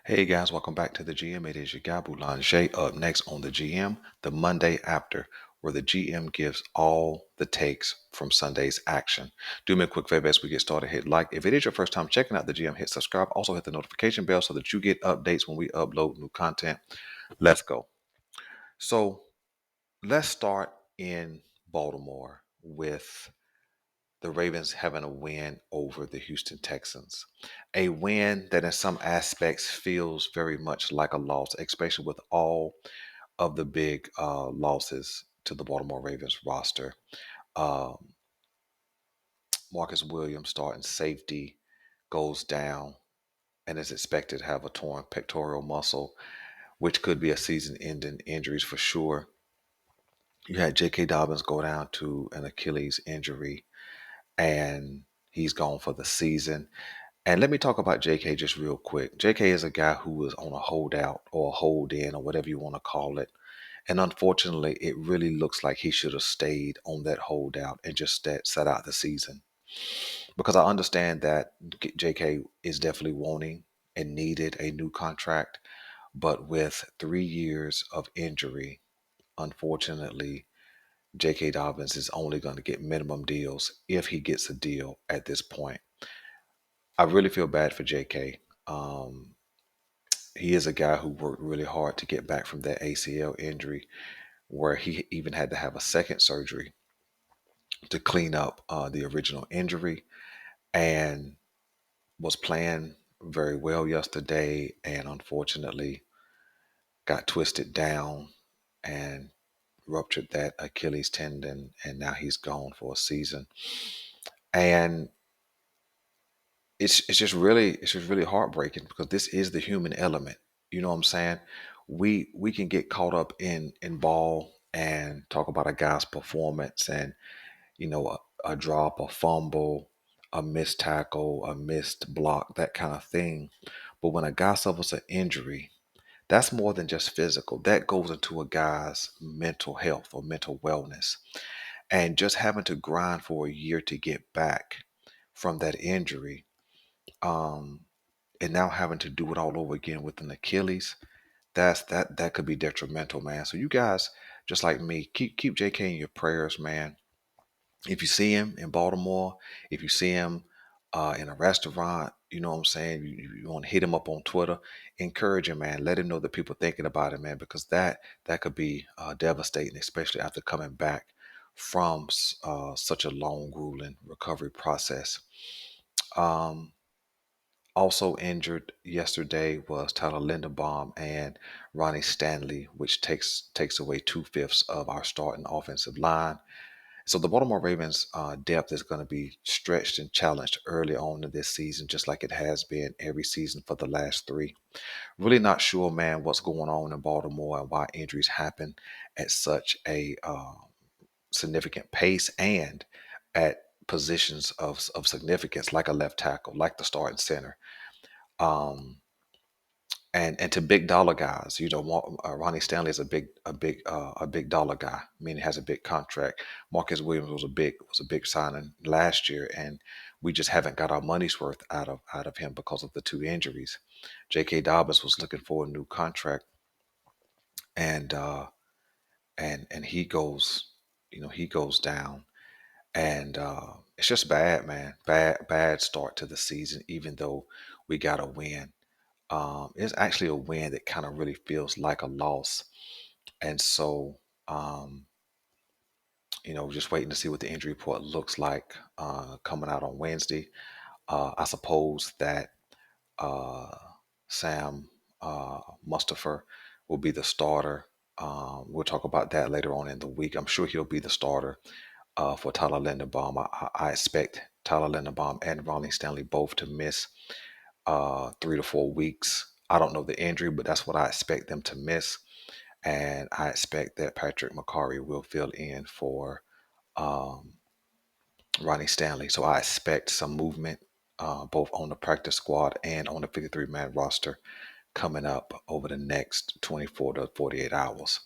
Hey guys, welcome back to the GM. It is your guy Boulanger. Up next on the GM, the Monday after, where the GM gives all the takes from Sunday's action. Do me a quick favor as we get started. Hit like. If it is your first time checking out the GM, hit subscribe. Also hit the notification bell so that you get updates when we upload new content. Let's go. So let's start in Baltimore with the Ravens having a win over the Houston Texans. A win that, in some aspects, feels very much like a loss, especially with all of the big losses to the Baltimore Ravens roster. Um, Marcus Williams, starting safety, goes down and is expected to have a torn pectoral muscle, which could be a season ending injuries for sure. You had J.K. Dobbins go down to an Achilles injury, and he's gone for the season. And let me talk about JK just real quick. JK is a guy who was on a holdout or a hold in or whatever you want to call it. And unfortunately, it really looks like he should have stayed on that holdout and just sat out the season. Because I understand that JK is definitely wanting and needed a new contract. But with 3 years of injury, unfortunately, J.K. Dobbins is only going to get minimum deals if he gets a deal at this point. I really feel bad for J.K. Um, he is a guy who worked really hard to get back from that ACL injury, where he even had to have a second surgery to clean up the original injury, and was playing very well yesterday, and unfortunately got twisted down and ruptured that Achilles tendon, and now he's gone for a season. And it's just really heartbreaking because this is the human element. You know what I'm saying? We can get caught up in ball and talk about a guy's performance and a drop, a fumble, a missed tackle, a missed block, that kind of thing. But when a guy suffers an injury, that's more than just physical. That goes into a guy's mental health or mental wellness. And just having to grind for a year to get back from that injury, um, and now having to do it all over again with an Achilles, that could be detrimental, man. So you guys, just like me, keep JK in your prayers, man. If you see him in Baltimore, if you see him in a restaurant, you know what I'm saying, you want to hit him up on Twitter, encourage him, man. Let him know that people are thinking about it, man, because that could be devastating, especially after coming back from such a long, grueling recovery process. Um, Also injured yesterday was Tyler Linderbaum and Ronnie Stanley, which takes away 2/5 of our starting offensive line. So the Baltimore Ravens' depth is going to be stretched and challenged early on in this season, just like it has been every season for the last three. Really not sure, man, what's going on in Baltimore and why injuries happen at such a significant pace and at positions of significance, like a left tackle, like the starting center. Um, and to big dollar guys, Ronnie Stanley is a big dollar guy, meaning has a big contract. Marcus Williams was a big signing last year, and we just haven't got our money's worth out of him because of the two injuries. J.K. Dobbins was looking for a new contract, and and he goes down, and it's just bad, man. Bad start to the season, even though we got a win. It's actually a win that kind of really feels like a loss. And so, um, just waiting to see what the injury report looks like coming out on Wednesday. I suppose that uh, Sam Mustafa will be the starter. We'll talk about that later on in the week. I'm sure he'll be the starter for Tyler Linderbaum. I expect Tyler Linderbaum and Ronnie Stanley both to miss 3 to 4 weeks. I don't know the injury, but that's what I expect them to miss. And I expect that Patrick McCarry will fill in for um, Ronnie Stanley. So I expect some movement both on the practice squad and on the 53-man roster coming up over the next 24 to 48 hours.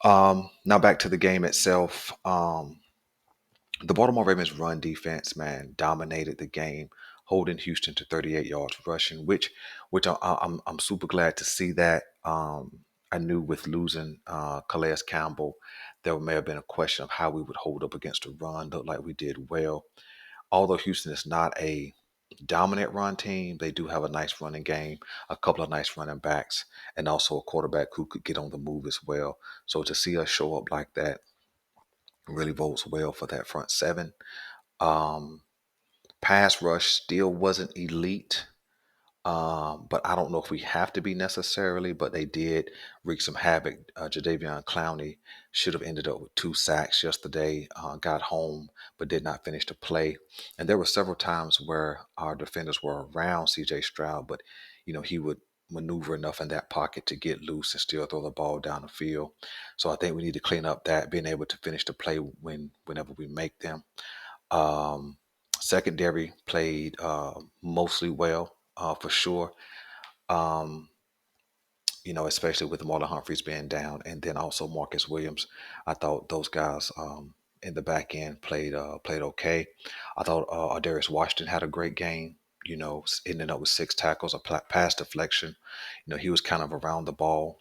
Now back to the game itself. The Baltimore Ravens run defense, man, dominated the game holding Houston to 38 yards rushing, which I'm super glad to see that. I knew with losing Calais Campbell, there may have been a question of how we would hold up against the run. Looked like we did well. Although Houston is not a dominant run team, they do have a nice running game, a couple of nice running backs, and also a quarterback who could get on the move as well. So to see us show up like that really bodes well for that front seven. Um, Pass rush still wasn't elite. But I don't know if we have to be necessarily, but they did wreak some havoc. Jadeveon Clowney should have ended up with 2 sacks yesterday, got home, but did not finish the play. And there were several times where our defenders were around CJ Stroud, but, he would maneuver enough in that pocket to get loose and still throw the ball down the field. So I think we need to clean up that, being able to finish the play whenever we make them. Um, Secondary played mostly well, for sure. Um, especially with Marlon Humphreys being down, and then also Marcus Williams. I thought those guys in the back end played okay. I thought Darius Washington had a great game. Ending up with 6 tackles, a pass deflection. He was kind of around the ball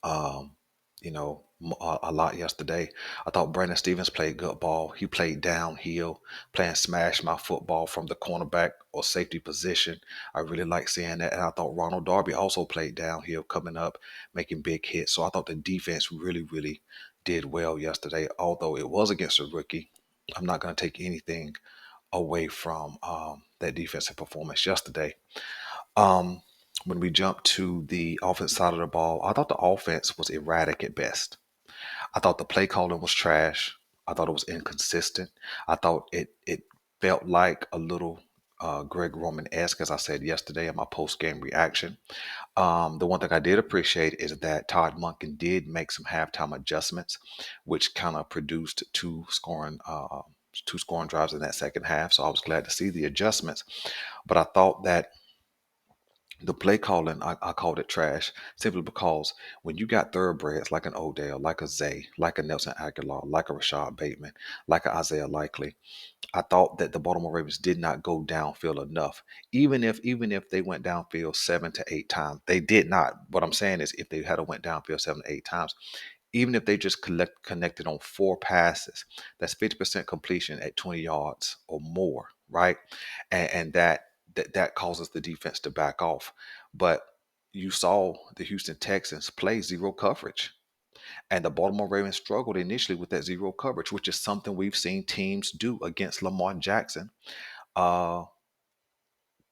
um, a lot yesterday. I thought Brandon Stevens played good ball. He played downhill, playing smash my football from the cornerback or safety position. I really like seeing that. And I thought Ronald Darby also played downhill, coming up, making big hits. So I thought the defense really, really did well yesterday. Although it was against a rookie, I'm not going to take anything away from that defensive performance yesterday. Um, when we jump to the offense side of the ball, I thought the offense was erratic at best. I thought the play calling was trash. I thought it was inconsistent. I thought it felt like a little Greg Roman-esque, as I said yesterday in my post game reaction. The one thing I did appreciate is that Todd Monken did make some halftime adjustments, which kind of produced two scoring drives in that second half. So I was glad to see the adjustments. But I thought that the play calling, I called it trash simply because when you got thoroughbreds like an Odell, like a Zay, like a Nelson Aguilar, like a Rashad Bateman, like a Isaiah Likely, I thought that the Baltimore Ravens did not go downfield enough. Even if they went downfield 7 to 8 times, they did not. What I'm saying is, if they had went downfield 7 to 8 times, even if they just connected on 4 passes, that's 50% completion at 20 yards or more, right? And that causes the defense to back off. But you saw the Houston Texans play zero coverage. And the Baltimore Ravens struggled initially with that zero coverage, which is something we've seen teams do against Lamar Jackson uh,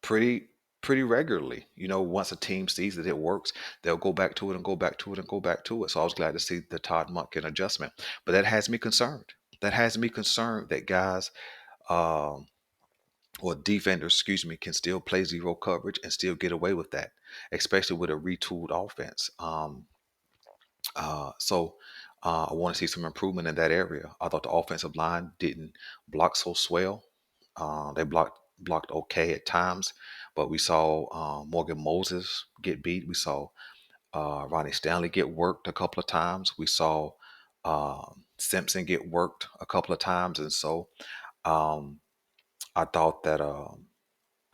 pretty pretty regularly. Once a team sees that it works, they'll go back to it and go back to it and go back to it. So I was glad to see the Todd Monken adjustment. But that has me concerned. That has me concerned that guys um, or defenders, excuse me, can still play zero coverage and still get away with that, especially with a retooled offense. I want to see some improvement in that area. I thought the offensive line didn't block so swell. They blocked okay at times, but we saw Morgan Moses get beat. We saw Ronnie Stanley get worked a couple of times. We saw Simpson get worked a couple of times, and so um, I thought that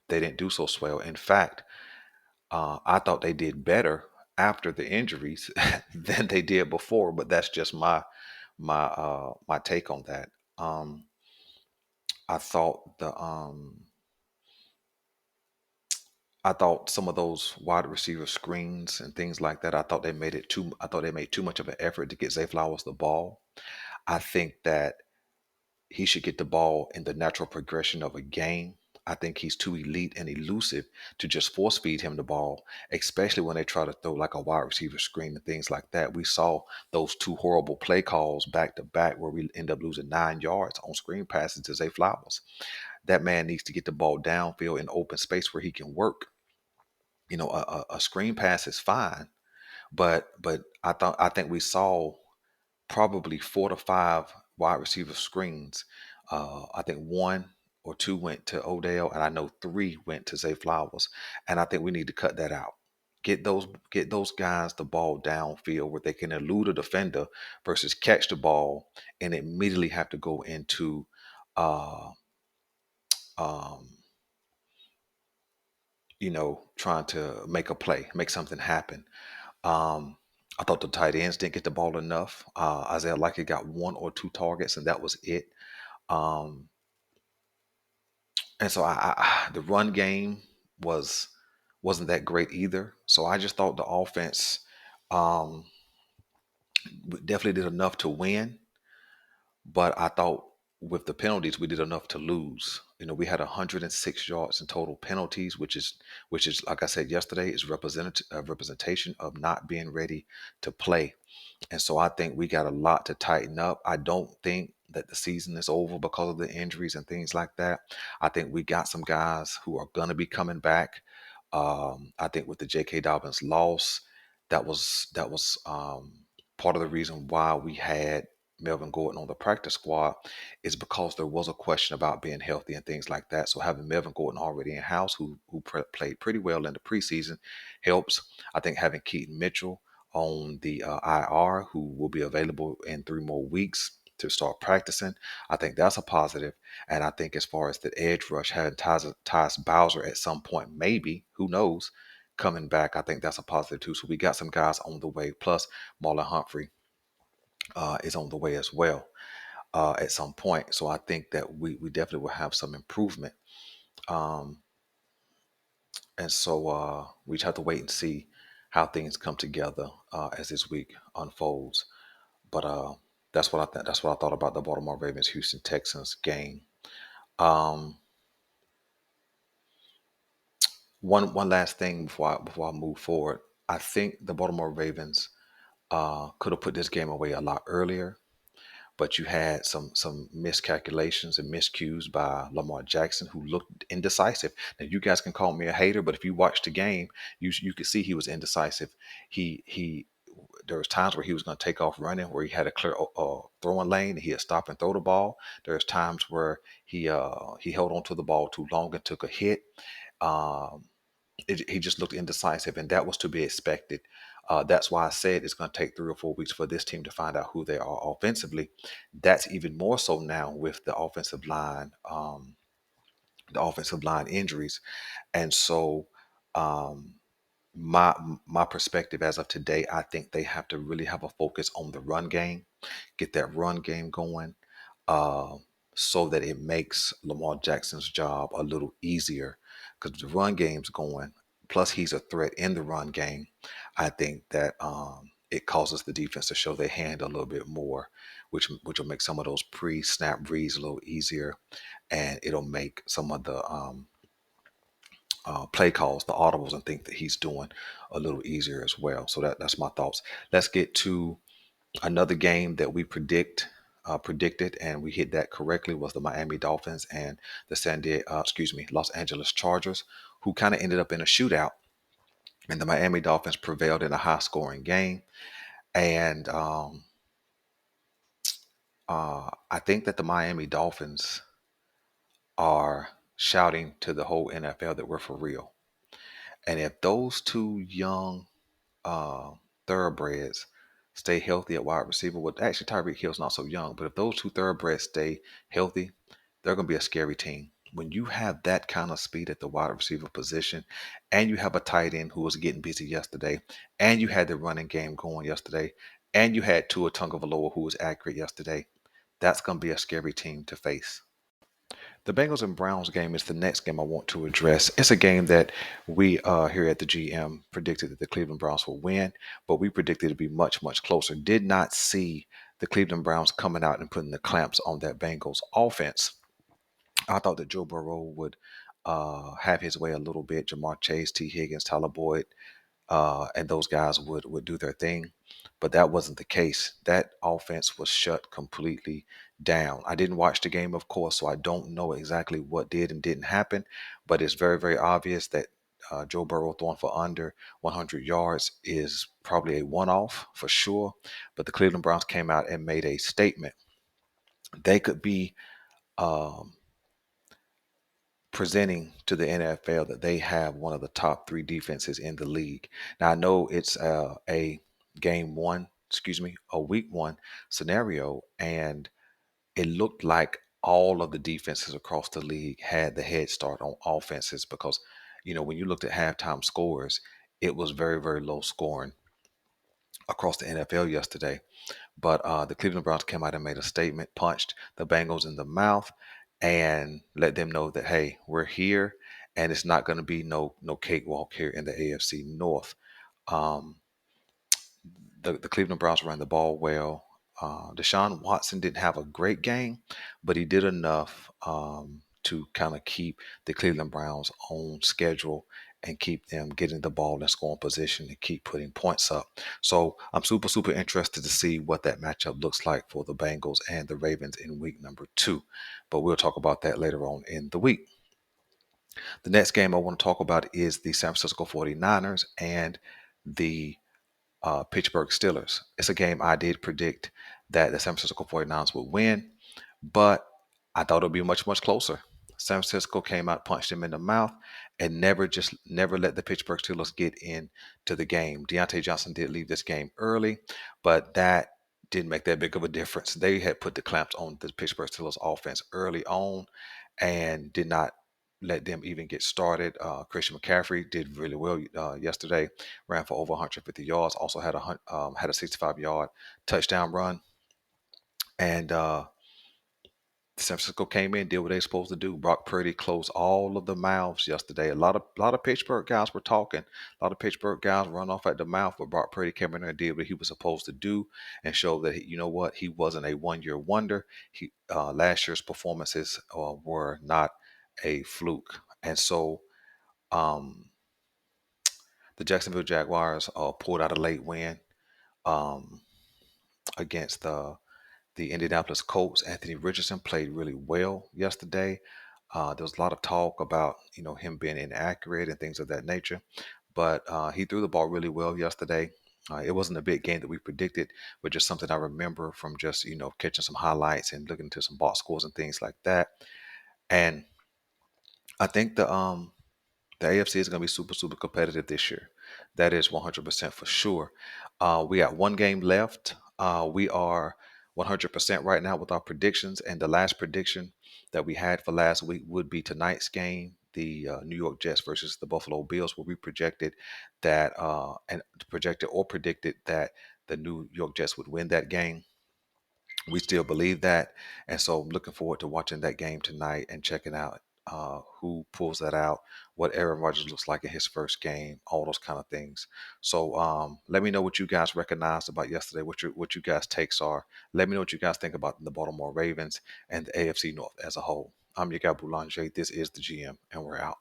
they didn't do so swell. In fact, I thought they did better after the injuries than they did before, but that's just my take on that. Um, I thought I thought some of those wide receiver screens and things like that. I thought they made too much of an effort to get Zay Flowers the ball. I think that he should get the ball in the natural progression of a game. I think he's too elite and elusive to just force feed him the ball, especially when they try to throw like a wide receiver screen and things like that. We saw those two horrible play calls back to back where we end up losing 9 yards on screen passes to Zay Flowers. That man needs to get the ball downfield in open space where he can work. A screen pass is fine, but I think we saw probably 4 to 5 wide receiver screens. I think 1 or 2 went to Odell, and I know 3 went to Zay Flowers. And I think we need to cut that out. Get those guys the ball downfield where they can elude a defender versus catch the ball and immediately have to go into uh, um, trying to make a play, make something happen. Um, I thought the tight ends didn't get the ball enough. Isaiah Likely got one or two targets, and that was it. Um, and so the run game was wasn't that great either. So I just thought the offense um, definitely did enough to win, but I thought with the penalties we did enough to lose. We had 106 yards in total penalties, which is like I said yesterday, is representation of not being ready to play. And so I think we got a lot to tighten up. I don't think that the season is over because of the injuries and things like that. I think we got some guys who are going to be coming back. I think with the J.K. Dobbins loss, that was part of the reason why we had Melvin Gordon on the practice squad is because there was a question about being healthy and things like that. So having Melvin Gordon already in house, who played pretty well in the preseason, helps. I think having Keaton Mitchell on the IR, who will be available in 3 more weeks to start practicing. I think that's a positive. And I think as far as the edge rush, having Tyus Bowser at some point, maybe, who knows, coming back, I think that's a positive too. So we got some guys on the way. Plus, Marlon Humphrey is on the way as well at some point. So I think that we definitely will have some improvement. Um, and so we just have to wait and see how things come together as this week unfolds. But that's what I think. That's what I thought about the Baltimore Ravens Houston Texans game. Um, one last thing before I move forward. I think the Baltimore Ravens could have put this game away a lot earlier, but you had some miscalculations and miscues by Lamar Jackson, who looked indecisive. Now you guys can call me a hater, but if you watch the game, you could see he was indecisive. He there was times where he was going to take off running, where he had a clear throwing lane, and he'd stop and throw the ball. There's times where he held on to the ball too long and took a hit. Um, he just looked indecisive, and that was to be expected. That's why I said it's going to take 3 or 4 weeks for this team to find out who they are offensively. That's even more so now with the offensive line injuries, and so. Um, my my perspective as of today, I think they have to really have a focus on the run game, get that run game going, uh, so that it makes Lamar Jackson's job a little easier. Because the run game's going, plus he's a threat in the run game. I think that it causes the defense to show their hand a little bit more, which will make some of those pre-snap reads a little easier, and it'll make some of the play calls, the audibles, and think that he's doing a little easier as well. So that's my thoughts. Let's get to another game that we predicted, and we hit that correctly, was the Miami Dolphins and the Los Angeles Chargers, who kind of ended up in a shootout, and the Miami Dolphins prevailed in a high-scoring game. And I think that the Miami Dolphins are shouting to the whole NFL that we're for real. And if those two young uh, thoroughbreds stay healthy at wide receiver, well, actually Tyreek Hill's not so young, but if those two thoroughbreds stay healthy, they're going to be a scary team. When you have that kind of speed at the wide receiver position, and you have a tight end who was getting busy yesterday, and you had the running game going yesterday, and you had Tua Tagovailoa who was accurate yesterday, that's going to be a scary team to face. The Bengals and Browns game is the next game I want to address. It's a game that we here at the GM predicted that the Cleveland Browns will win, but we predicted it to be much, much closer. Did not see the Cleveland Browns coming out and putting the clamps on that Bengals offense. I thought that Joe Burrow would have his way a little bit. Jamar Chase, T. Higgins, Tyler Boyd, and those guys would do their thing. But that wasn't the case. That offense was shut completely down. I didn't watch the game, of course, so I don't know exactly what did and didn't happen. But it's very, very obvious that Joe Burrow throwing for under 100 yards is probably a one-off for sure. But the Cleveland Browns came out and made a statement. They could be um, presenting to the NFL that they have one of the top three defenses in the league. Now I know it's a week one scenario, and it looked like all of the defenses across the league had the head start on offenses because when you looked at halftime scores, it was very, very low scoring across the NFL yesterday. But the Cleveland Browns came out and made a statement, punched the Bengals in the mouth, and let them know that, hey, we're here, and it's not going to be no cakewalk here in the AFC North. Um, the Cleveland Browns ran the ball well. Deshaun Watson didn't have a great game, but he did enough to kind of keep the Cleveland Browns on schedule and keep them getting the ball in scoring position and keep putting points up. So I'm super, super interested to see what that matchup looks like for the Bengals and the Ravens in week number 2. But we'll talk about that later on in the week. The next game I want to talk about is the San Francisco 49ers and the Pittsburgh Steelers. It's a game I did predict that the San Francisco 49ers would win, but I thought it would be much, much closer. San Francisco came out, punched him in the mouth, and never let the Pittsburgh Steelers get into the game. Deontay Johnson did leave this game early, but that didn't make that big of a difference. They had put the clamps on the Pittsburgh Steelers offense early on and did not let them even get started. Christian McCaffrey did really well yesterday, ran for over 150 yards, also had a 65-yard touchdown run, and San Francisco came in, did what they supposed to do. Brock Purdy closed all of the mouths yesterday. A lot of Pittsburgh guys were talking. A lot of Pittsburgh guys run off at the mouth, but Brock Purdy came in there and did what he was supposed to do and showed that you know what, he wasn't a one-year wonder. He Last year's performances were not a fluke, and so um, the Jacksonville Jaguars pulled out a late win um, against the Indianapolis Colts. Anthony Richardson played really well yesterday. There was a lot of talk about him being inaccurate and things of that nature, but he threw the ball really well yesterday. It wasn't a big game that we predicted, but just something I remember from just catching some highlights and looking into some box scores and things like that. And I think the AFC is going to be super, super competitive this year. That is 100% for sure. We got one game left. We are 100% right now with our predictions. And the last prediction that we had for last week would be tonight's game, the New York Jets versus the Buffalo Bills, where we projected that and projected or predicted that the New York Jets would win that game. We still believe that, and so I'm looking forward to watching that game tonight and checking out who pulls that out, what Aaron Rodgers looks like in his first game, all those kind of things. So let me know what you guys recognized about yesterday, what you guys takes are. Let me know what you guys think about the Baltimore Ravens and the AFC North as a whole. I'm your guy Boulanger. This is the GM, and we're out.